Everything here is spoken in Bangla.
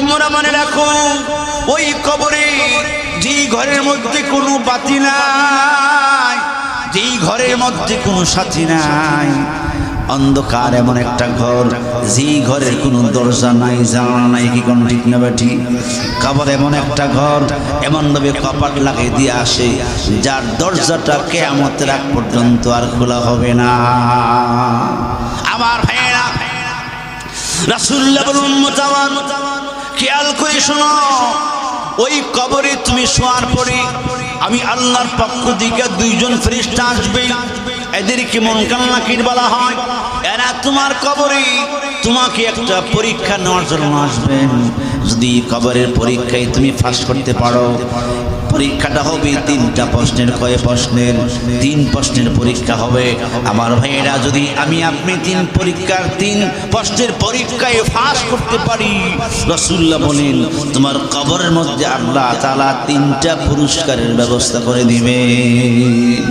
তোমরা মনে রাখো ওই কবরে যেই ঘরের মধ্যে কোনো বাতি নাই, যেই ঘরের মধ্যে কোনো সাথী নাই, অন্ধকার এমন একটা ঘর, যেই ঘরের কোনো দরজা নাই, জানালা নাই, কি কোন ঠিক না বেঠি? কবর এমন একটা ঘর, এমন ভাবে কপাট লাগিয়ে দিয়ে আসে যার দরজাটা কিয়ামতের আগ পর্যন্ত আর খোলা হবে না। আমার ভাইয়েরা, রাসূলুল্লাহ বলুন মুতাওয়ান, খেয়াল করে শোনো, ওই কবরে তুমি শোয়ার পরে আমি আল্লাহর পক্ষ থেকে দুইজন ফেরেশতা আসবে, এদেরকে মুনকার নাকির বলা হয়। এরা তোমার কবরে তোমাকে একটা পরীক্ষা নেওয়ার জন্য আসবেন। যদি কবরের পরীক্ষায় তুমি পাস করতে পারো, পরীক্ষাটা হবে 3টা প্রশ্নের। কয় প্রশ্নের? 3 প্রশ্নের পরীক্ষা হবে। আমার ভাইয়েরা, যদি আমি আপনি 3 প্রশ্নের পরীক্ষায় পাস করতে পারি, রাসূলুল্লাহ বলেন তোমার কবরের মধ্যে আল্লাহ তাআলা 3টা পুরস্কারের ব্যবস্থা করে দিবেন।